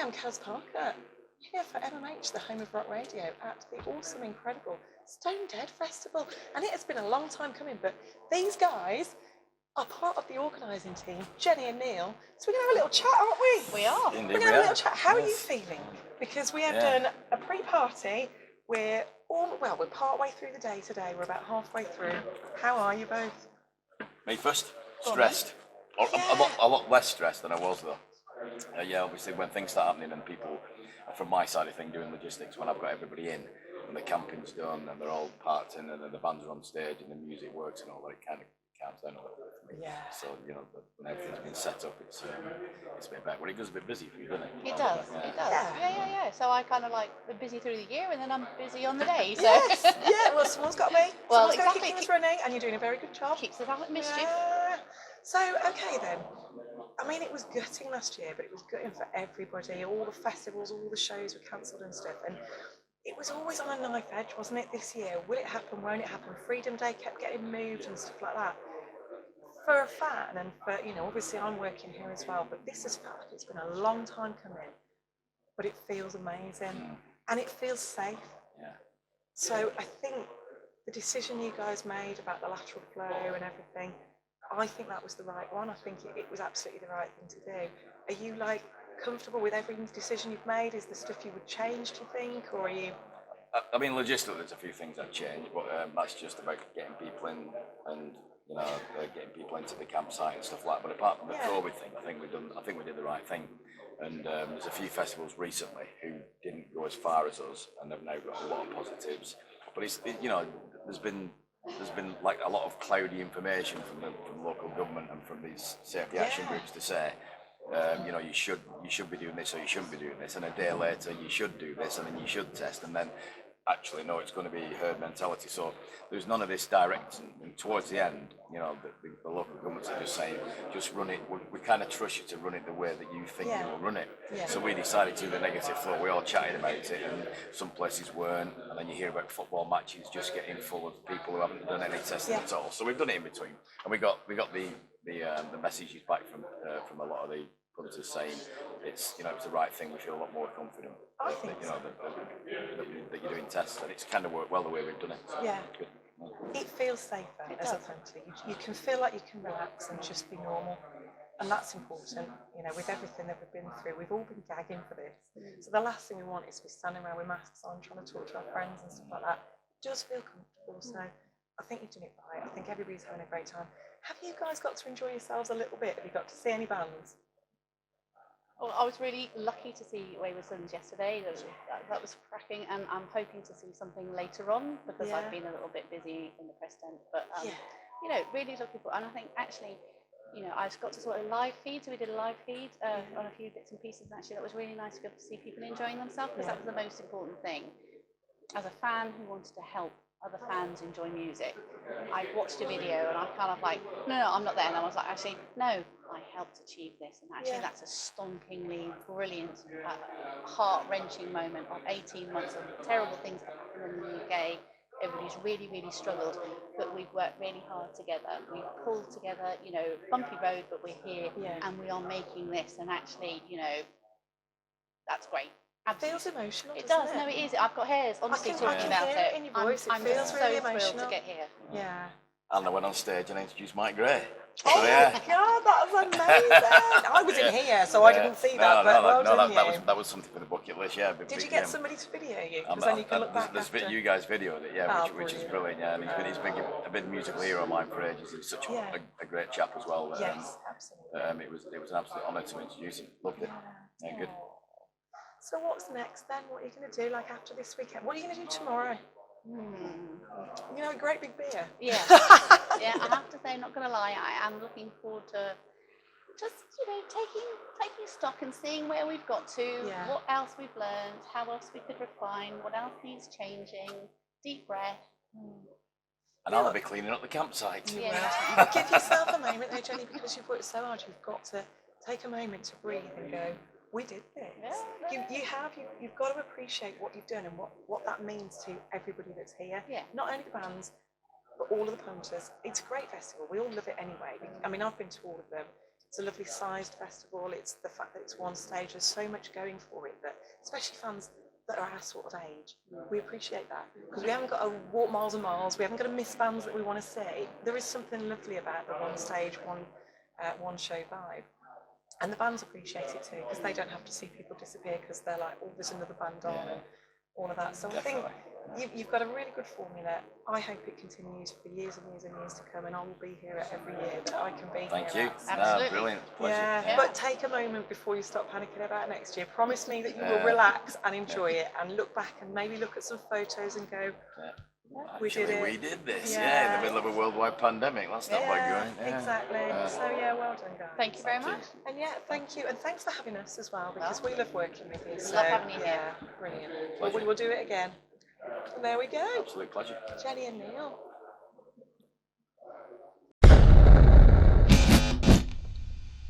am Kaz Parker, here for MMH, the home of rock radio, at the awesome, incredible Stonedead Festival. And it has been a long time coming, but these guys are part of the organising team, Jenny and Neil. So we're going to have a little chat, aren't we? We are. We're going to have a little chat. How are you feeling? Because we have done a pre-party. We're part way through the day today. We're about halfway through. How are you both? Me first. Stressed. A lot less stressed than I was though. Obviously when things start happening and people, from my side of things, doing logistics, when I've got everybody in and the camping's done and they're all parked in and then the bands are on stage and the music works and all that, it kind of calms down a little bit for me. Yeah. So, when everything's been set up, it's a bit better. Well, it goes a bit busy for you, doesn't it? It does. It does. Yeah. So I kind of we're busy through the year and then I'm busy on the day. So. Yes. Yeah. Well, someone's got to be. Well, someone's got to keep things running, and you're doing a very good job. Keeps us out of mischief. Yeah. So, okay then. I mean, it was gutting last year, but it was gutting for everybody. All the festivals, all the shows were cancelled and stuff, and it was always on a knife edge, wasn't it, this year? Will it happen? Won't it happen? Freedom Day kept getting moved and stuff like that. For a fan, and for, obviously I'm working here as well, but this has felt like it's been a long time coming, but it feels amazing, and it feels safe. Yeah. So I think the decision you guys made about the lateral flow and everything, I think that was the right one. I think it was absolutely the right thing to do. Are you comfortable with every decision you've made? Is there stuff you would change, do you think, or are you? I mean, logistically, there's a few things that change, but that's just about getting people in and getting people into the campsite and stuff like that. But apart from the COVID thing, I think we did the right thing. And there's a few festivals recently who didn't go as far as us, and they've now got a lot of positives. But there's been a lot of cloudy information from local government and from these safety action groups to say, you should be doing this or you shouldn't be doing this, and a day later you should do this and then you should test, and then actually no, it's going to be herd mentality. So there's none of this direct. And towards the end, the local governments are just saying, just run it. We kind of trust you to run it the way that you think you will run it. Yeah. So we decided to do the negative flow. We all chatted about it, and some places weren't. And then you hear about football matches just getting full of people who haven't done any testing at all. So we've done it in between, and we got the messages back from a lot of the punters saying it's the right thing. We feel a lot more confident that you're doing tests, and it's kind of worked well the way we've done it. So good. It feels safer as a punter. You can feel like you can relax and just be normal, and that's important. With everything that we've been through, we've all been gagging for this. So the last thing we want is to be standing around with masks on, trying to talk to our friends and stuff like that. Just feel comfortable. So I think you've done it right. I think everybody's having a great time. Have you guys got to enjoy yourselves a little bit? Have you got to see any bands? Well, I was really lucky to see Wayward Sons yesterday. That was cracking, and I'm hoping to see something later on because I've been a little bit busy in the press tent. But really looking for. And I think actually, I've got to sort of live feed. So we did a live feed on a few bits and pieces. And actually, that was really nice to be able to see people enjoying themselves, because that was the most important thing. As a fan who wanted to help other fans enjoy music, I watched a video and I kind of no, I'm not there. And I was like, actually, no, I helped achieve this. And actually, that's a stonkingly brilliant, heart-wrenching moment of 18 months of terrible things that happened in the UK. Everybody's really, really struggled, but we've worked really hard together. We've pulled together, bumpy road, but we're here and we are making this. And actually, that's great. It feels emotional. It does. No, it is. I've got hairs. Honestly, talking about it. In your voice. I'm feels so really thrilled emotional to get here. Yeah. And I went on stage and I introduced Mike Gray. Oh my God, that was amazing! I was in here, so I didn't see that. That was something for the bucket list. Yeah. Did you get somebody to video you? Because then you can look back after. You guys videoed it, which is brilliant. Yeah, and he's been a musical hero of mine for ages. He's such a great chap as well. Yes, absolutely. It was an absolute honour to introduce him. Loved it. Yeah, good. So what's next then? What are you going to do after this weekend? What are you going to do tomorrow? A great big beer. Yeah. I have to say, I'm not going to lie, I am looking forward to just taking stock and seeing where we've got to, what else we've learned, how else we could refine, what else needs changing. Deep breath. And I'll be cleaning up the campsite. Yeah. Give yourself a moment though, Jenny, because you've worked so hard. You've got to take a moment to breathe and go, we did this. You've got to appreciate what you've done and what that means to everybody that's here. Yeah. Not only the bands, but all of the punters. It's a great festival. We all love it anyway. I mean, I've been to all of them. It's a lovely sized festival. It's the fact that it's one stage. There's so much going for it that, especially fans that are our sort of age, we appreciate that because we haven't got to walk miles and miles. We haven't got to miss bands that we want to see. There is something lovely about the one stage, one show vibe. And the bands appreciate it too because they don't have to see people disappear because they're like, oh, there's another band on and all of that. So Definitely. I think you've got a really good formula. I hope it continues for years and years and years to come, and I will be here every year that I can be Thank here. you. Absolutely. No, brilliant. Pleasure. Yeah, but take a moment before you start panicking about next year. Promise me that you will relax and enjoy it and look back and maybe look at some photos and go, we did it. We did this, in the middle of a worldwide pandemic. That's not bad going. Exactly. So well done, guys. Thank you very much. And thank you, and thanks for having us as well because we love working with you. So, Love having you here. Brilliant. Well, we will do it again. And there we go. Absolute pleasure. Jenny and Neil.